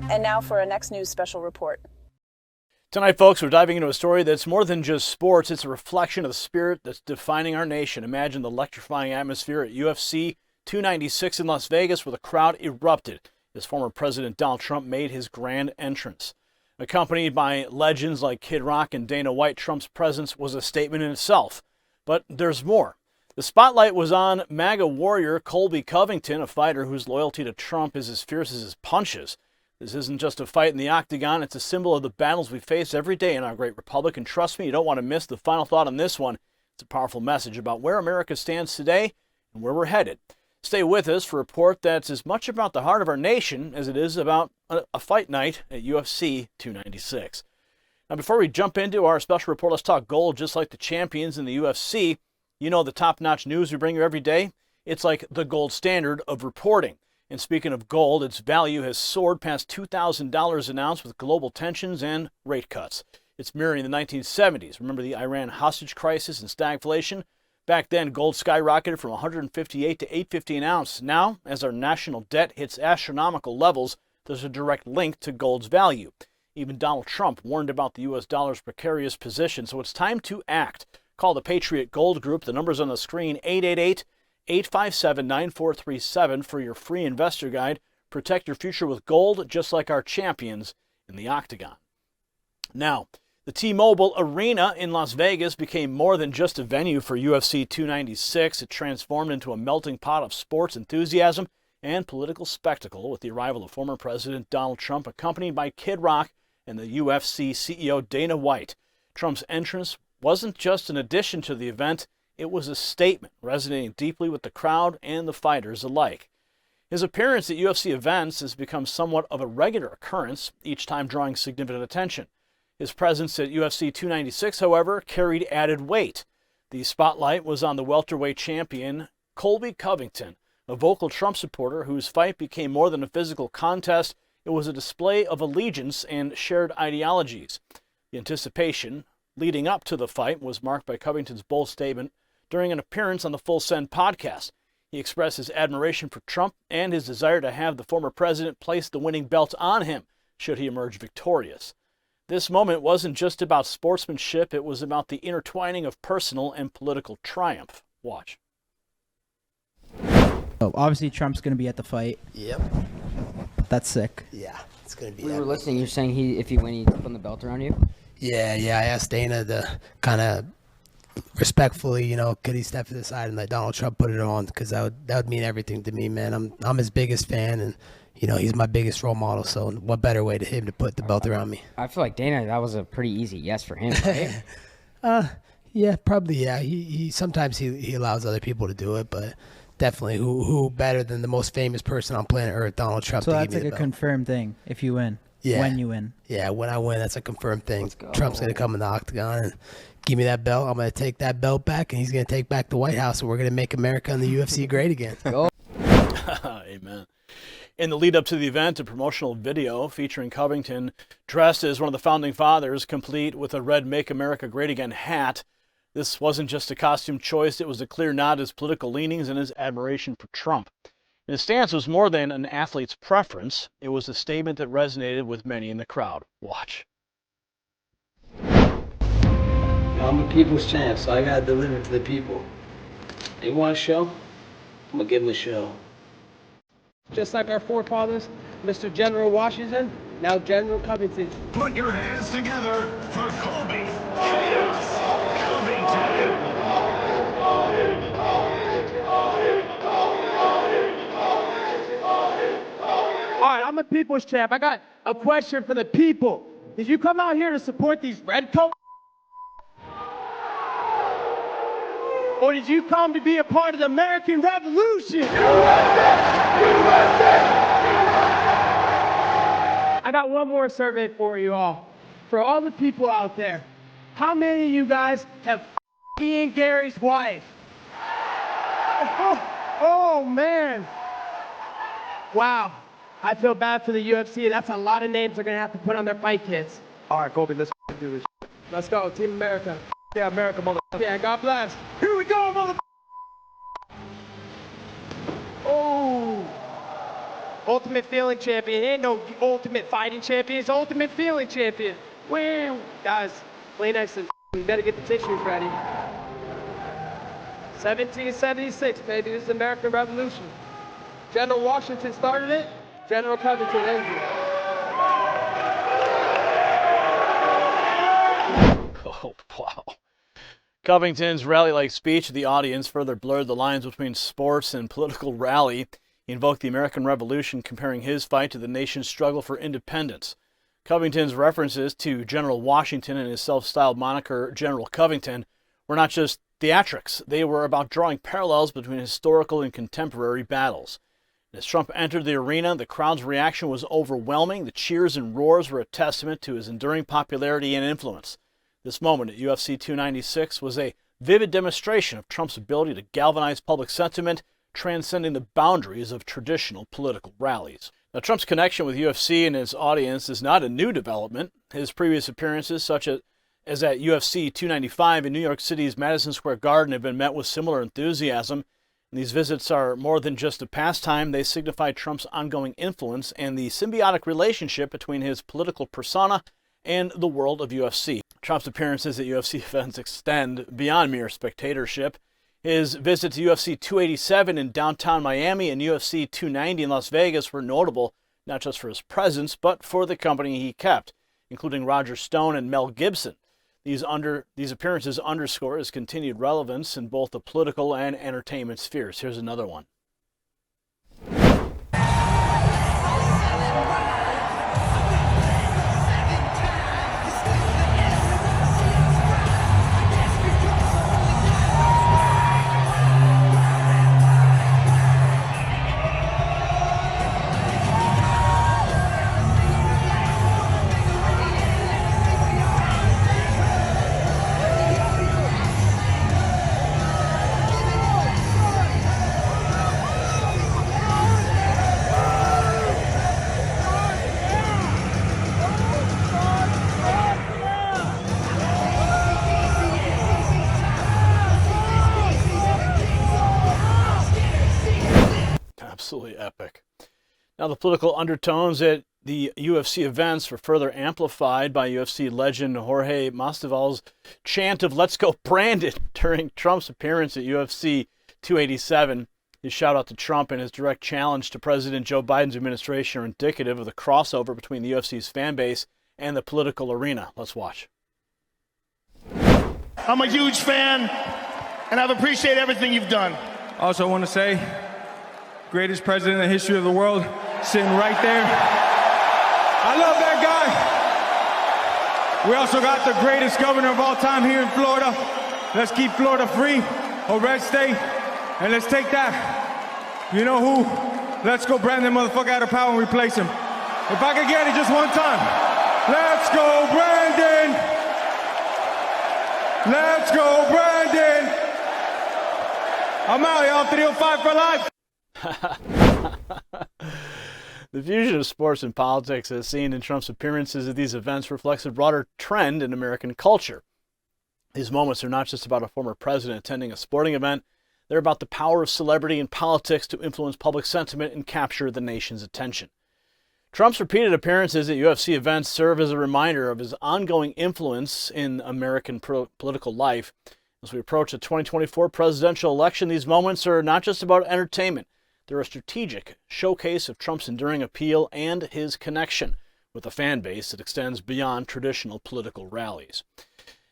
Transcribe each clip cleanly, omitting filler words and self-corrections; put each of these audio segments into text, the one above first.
And now for our next news special report. Tonight, folks, we're diving into a story that's more than just sports. It's a reflection of the spirit that's defining our nation. Imagine the electrifying atmosphere at UFC 296 in Las Vegas, where the crowd erupted as former President Donald Trump made his grand entrance. Accompanied by legends like Kid Rock and Dana White, Trump's presence was a statement in itself. But there's more. The spotlight was on MAGA warrior Colby Covington, a fighter whose loyalty to Trump is as fierce as his punches. This isn't just a fight in the octagon, it's a symbol of the battles we face every day in our great republic. And trust me, you don't want to miss the final thought on this one. It's a powerful message about where America stands today and where we're headed. Stay with us for a report that's as much about the heart of our nation as it is about a fight night at UFC 296. Now, before we jump into our special report, let's talk gold. Just like the champions in the UFC, you know the top-notch news we bring you every day? It's like the gold standard of reporting. And speaking of gold, its value has soared past $2,000 an ounce with global tensions and rate cuts. It's mirroring the 1970s. Remember the Iran hostage crisis and stagflation? Back then, gold skyrocketed from $158 to $850 an ounce. Now, as our national debt hits astronomical levels, there's a direct link to gold's value. Even Donald Trump warned about the U.S. dollar's precarious position, so it's time to act. Call the Patriot Gold Group. The number's on the screen, 888-857-9437 for your free investor guide. Protect your future with gold, just like our champions in the octagon. Now, the T-Mobile Arena in Las Vegas became more than just a venue for UFC 296. It transformed into a melting pot of sports enthusiasm and political spectacle with the arrival of former President Donald Trump, accompanied by Kid Rock and the UFC CEO Dana White. Trump's entrance wasn't just an addition to the event, it was a statement resonating deeply with the crowd and the fighters alike. His appearance at UFC events has become somewhat of a regular occurrence, each time drawing significant attention. His presence at UFC 296, however, carried added weight. The spotlight was on the welterweight champion Colby Covington, a vocal Trump supporter whose fight became more than a physical contest. It was a display of allegiance and shared ideologies. The anticipation leading up to the fight was marked by Covington's bold statement during an appearance on the Full Send podcast. He expressed his admiration for Trump and his desire to have the former president place the winning belt on him should he emerge victorious. This moment wasn't just about sportsmanship, it was about the intertwining of personal and political triumph. Watch. Oh, obviously Trump's going to be at the fight. Yep. That's sick. Yeah, it's going to be We were epic. listening. You're saying if you win, he'd put the belt around you? Yeah, I asked Dana to kind of respectfully, could he step to the side and let Donald Trump put it on? Because that would mean everything to me, man. I'm his biggest fan, and he's my biggest role model. So what better way to him to put the belt around me? I feel like Dana, that was a pretty easy yes for him, right? Yeah, probably. Yeah, he sometimes he allows other people to do it, but definitely who better than the most famous person on planet Earth, Donald Trump? So to that's give me like the a belt. confirmed thing if you win. Yeah. When you win. Yeah, when I win, that's a confirmed thing. Let's go. Trump's going to come in the octagon and give me that belt. I'm going to take that belt back, and he's going to take back the White House, and we're going to make America and the UFC great again. Go. Amen. In the lead up to the event, a promotional video featuring Covington dressed as one of the founding fathers, complete with a red Make America Great Again hat. This wasn't just a costume choice, it was a clear nod to his political leanings and his admiration for Trump. His stance was more than an athlete's preference. It was a statement that resonated with many in the crowd. Watch. I'm a people's champ, so I gotta deliver to the people. They want a show? I'm gonna give them a show. Just like our forefathers, Mr. General Washington, now General Covington. Put your hands together for Colby Covington. All right, I'm a people's champ. I got a question for the people. Did you come out here to support these redcoats? Or did you come to be a part of the American Revolution? I got one more survey for you all. For all the people out there, how many of you guys have Ian Gary's wife? Oh man. Wow. I feel bad for the UFC. That's a lot of names they're going to have to put on their fight kits. All right, Colby, let's do this. Let's go, Team America. Yeah, America, mother. Yeah, God bless. Here we go, mother. Ultimate feeling champion. Ain't no ultimate fighting champion. It's ultimate feeling champion. Wow. Guys, Kleenex and you better get the tissues ready. 1776, baby. This is the American Revolution. General Washington started it. General Covington ended it. Oh, wow. Covington's rally-like speech to the audience further blurred the lines between sports and political rally. He invoked the American Revolution, comparing his fight to the nation's struggle for independence. Covington's references to General Washington and his self-styled moniker, General Covington, were not just theatrics. They were about drawing parallels between historical and contemporary battles. As Trump entered the arena, the crowd's reaction was overwhelming. The cheers and roars were a testament to his enduring popularity and influence. This moment at UFC 296 was a vivid demonstration of Trump's ability to galvanize public sentiment, transcending the boundaries of traditional political rallies. Now, Trump's connection with UFC and his audience is not a new development. His previous appearances, such as at UFC 295 in New York City's Madison Square Garden, have been met with similar enthusiasm. And these visits are more than just a pastime. They signify Trump's ongoing influence and the symbiotic relationship between his political persona and the world of UFC. Trump's appearances at UFC events extend beyond mere spectatorship. His visit to UFC 287 in downtown Miami and UFC 290 in Las Vegas were notable, not just for his presence, but for the company he kept, including Roger Stone and Mel Gibson. These appearances underscore his continued relevance in both the political and entertainment spheres. Here's another one. Absolutely epic. Now, the political undertones at the UFC events were further amplified by UFC legend Jorge Masvidal's chant of "Let's go Brandon" during Trump's appearance at UFC 287. His shout out to Trump and his direct challenge to President Joe Biden's administration are indicative of the crossover between the UFC's fan base and the political arena. Let's watch. I'm a huge fan, and I've appreciated everything you've done. Also want to say, greatest president in the history of the world, sitting right there. I love that guy. We also got the greatest governor of all time here in Florida. Let's keep Florida free, a red state, and let's take that. You know who? Let's go Brandon motherfucker out of power and replace him. If I could get it just one time. Let's go Brandon. Let's go Brandon. I'm out, y'all. 305 for life. The fusion of sports and politics, as seen in Trump's appearances at these events, reflects a broader trend in American culture. These moments are not just about a former president attending a sporting event. They're about the power of celebrity in politics to influence public sentiment and capture the nation's attention. Trump's repeated appearances at UFC events serve as a reminder of his ongoing influence in American political life. As we approach the 2024 presidential election, these moments are not just about entertainment. They're a strategic showcase of Trump's enduring appeal and his connection with a fan base that extends beyond traditional political rallies.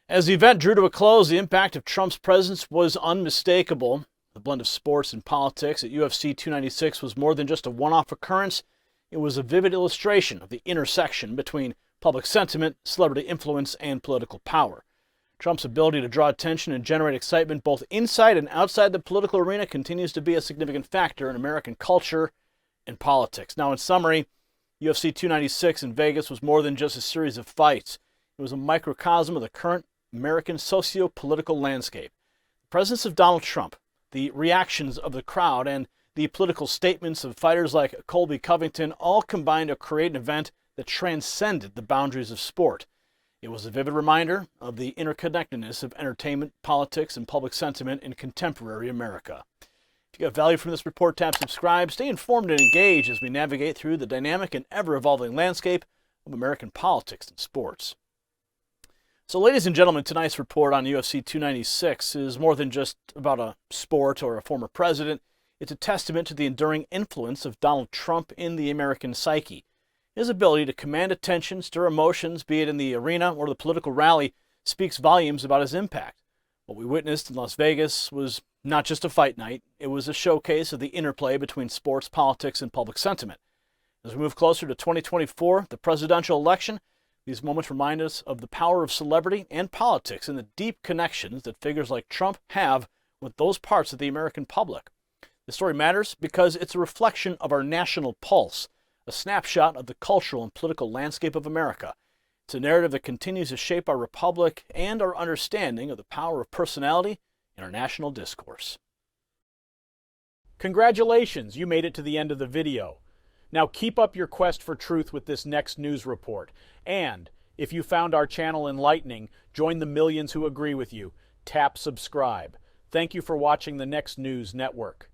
As the event drew to a close, the impact of Trump's presence was unmistakable. The blend of sports and politics at UFC 296 was more than just a one-off occurrence. It was a vivid illustration of the intersection between public sentiment, celebrity influence, and political power. Trump's ability to draw attention and generate excitement both inside and outside the political arena continues to be a significant factor in American culture and politics. Now, in summary, UFC 296 in Vegas was more than just a series of fights. It was a microcosm of the current American socio-political landscape. The presence of Donald Trump, the reactions of the crowd, and the political statements of fighters like Colby Covington all combined to create an event that transcended the boundaries of sport. It was a vivid reminder of the interconnectedness of entertainment, politics, and public sentiment in contemporary America. If you you have value from this report, tap subscribe. Stay informed and engaged as we navigate through the dynamic and ever-evolving landscape of American politics and sports. So, ladies and gentlemen, tonight's report on UFC 296 is more than just about a sport or a former president. It's a testament to the enduring influence of Donald Trump in the American psyche. His ability to command attention, stir emotions, be it in the arena or the political rally, speaks volumes about his impact. What we witnessed in Las Vegas was not just a fight night, it was a showcase of the interplay between sports, politics, and public sentiment. As we move closer to 2024, the presidential election, these moments remind us of the power of celebrity and politics and the deep connections that figures like Trump have with those parts of the American public. This story matters because it's a reflection of our national pulse, a snapshot of the cultural and political landscape of America. It's a narrative that continues to shape our republic and our understanding of the power of personality in our national discourse. Congratulations, you made it to the end of the video. Now keep up your quest for truth with this next news report. And if you found our channel enlightening, join the millions who agree with you. Tap subscribe. Thank you for watching the Next News Network.